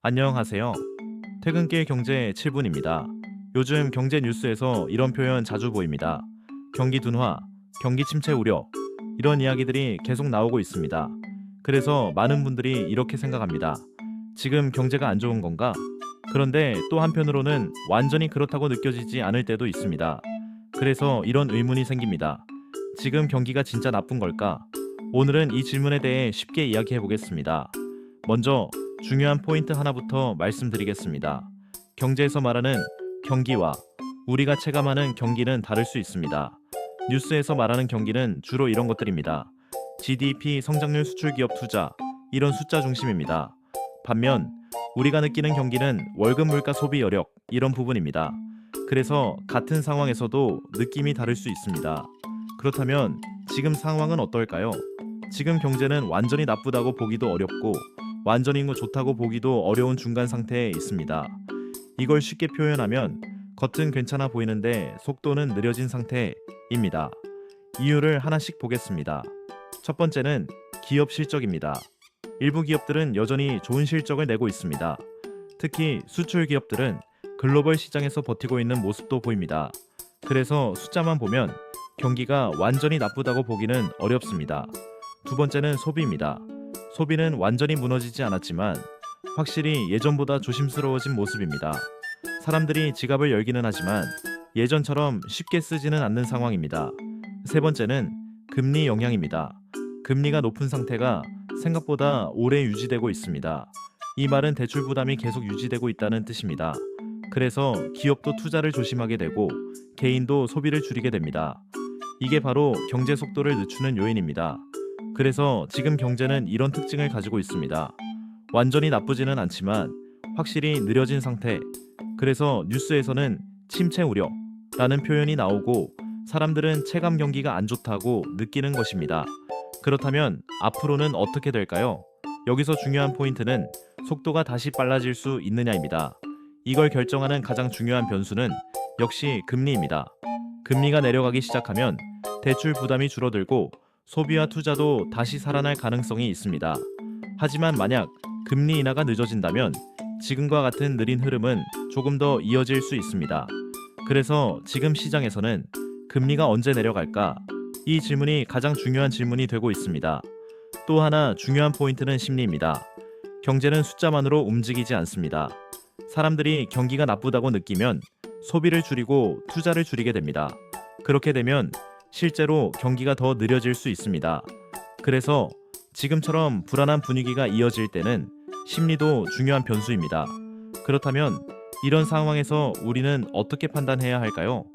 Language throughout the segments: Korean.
안녕하세요. 퇴근길 경제 7분입니다. 요즘 경제 뉴스에서 이런 표현 자주 보입니다. 경기 둔화, 경기 침체 우려, 이런 이야기들이 계속 나오고 있습니다. 그래서 많은 분들이 이렇게 생각합니다. 지금 경제가 안 좋은 건가? 그런데 또 한편으로는 완전히 그렇다고 느껴지지 않을 때도 있습니다. 그래서 이런 의문이 생깁니다. 지금 경기가 진짜 나쁜 걸까? 오늘은 이 질문에 대해 쉽게 이야기해 보겠습니다. 먼저 중요한 포인트 하나부터 말씀드리겠습니다. 경제에서 말하는 경기와 우리가 체감하는 경기는 다를 수 있습니다. 뉴스에서 말하는 경기는 주로 이런 것들입니다. GDP, 성장률, 수출, 기업, 투자, 이런 숫자 중심입니다. 반면 우리가 느끼는 경기는 월급, 물가, 소비, 여력, 이런 부분입니다. 그래서 같은 상황에서도 느낌이 다를 수 있습니다. 그렇다면 지금 상황은 어떨까요? 지금 경제는 완전히 나쁘다고 보기도 어렵고 완전히 좋다고 보기도 어려운 중간 상태에 있습니다. 이걸 쉽게 표현하면 겉은 괜찮아 보이는데 속도는 느려진 상태입니다. 이유를 하나씩 보겠습니다. 첫 번째는 기업 실적입니다. 일부 기업들은 여전히 좋은 실적을 내고 있습니다. 특히 수출 기업들은 글로벌 시장에서 버티고 있는 모습도 보입니다. 그래서 숫자만 보면 경기가 완전히 나쁘다고 보기는 어렵습니다. 두 번째는 소비입니다. 소비는 완전히 무너지지 않았지만 확실히 예전보다 조심스러워진 모습입니다. 사람들이 지갑을 열기는 하지만 예전처럼 쉽게 쓰지는 않는 상황입니다. 세 번째는 금리 영향입니다. 금리가 높은 상태가 생각보다 오래 유지되고 있습니다. 이 말은 대출 부담이 계속 유지되고 있다는 뜻입니다. 그래서 기업도 투자를 조심하게 되고 개인도 소비를 줄이게 됩니다. 이게 바로 경제 속도를 늦추는 요인입니다. 그래서 지금 경제는 이런 특징을 가지고 있습니다. 완전히 나쁘지는 않지만 확실히 느려진 상태. 그래서 뉴스에서는 침체 우려라는 표현이 나오고 사람들은 체감 경기가 안 좋다고 느끼는 것입니다. 그렇다면 앞으로는 어떻게 될까요? 여기서 중요한 포인트는 속도가 다시 빨라질 수 있느냐입니다. 이걸 결정하는 가장 중요한 변수는 역시 금리입니다. 금리가 내려가기 시작하면 대출 부담이 줄어들고 소비와 투자도 다시 살아날 가능성이 있습니다. 하지만 만약 금리 인하가 늦어진다면 지금과 같은 느린 흐름은 조금 더 이어질 수 있습니다. 그래서 지금 시장에서는 금리가 언제 내려갈까? 이 질문이 가장 중요한 질문이 되고 있습니다. 또 하나 중요한 포인트는 심리입니다. 경제는 숫자만으로 움직이지 않습니다. 사람들이 경기가 나쁘다고 느끼면 소비를 줄이고 투자를 줄이게 됩니다. 그렇게 되면 실제로 경기가 더 느려질 수 있습니다. 그래서 지금처럼 불안한 분위기가 이어질 때는 심리도 중요한 변수입니다. 그렇다면 이런 상황에서 우리는 어떻게 판단해야 할까요?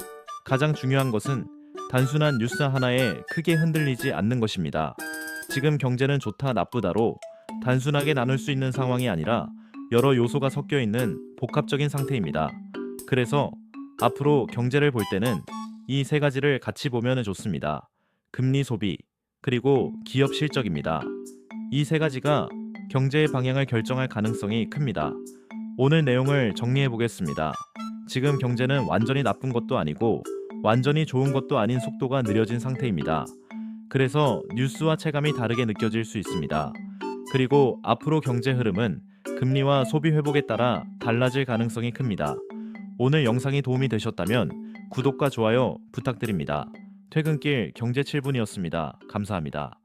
가장 중요한 것은 단순한 뉴스 하나에 크게 흔들리지 않는 것입니다. 지금 경제는 좋다 나쁘다로 단순하게 나눌 수 있는 상황이 아니라 여러 요소가 섞여 있는 복합적인 상태입니다. 그래서 앞으로 경제를 볼 때는 이 세 가지를 같이 보면 좋습니다. 금리, 소비, 그리고 기업 실적입니다. 이 세 가지가 경제의 방향을 결정할 가능성이 큽니다. 오늘 내용을 정리해 보겠습니다. 지금 경제는 완전히 나쁜 것도 아니고 완전히 좋은 것도 아닌 속도가 느려진 상태입니다. 그래서 뉴스와 체감이 다르게 느껴질 수 있습니다. 그리고 앞으로 경제 흐름은 금리와 소비 회복에 따라 달라질 가능성이 큽니다. 오늘 영상이 도움이 되셨다면 구독과 좋아요 부탁드립니다. 퇴근길 경제 7분이었습니다. 감사합니다.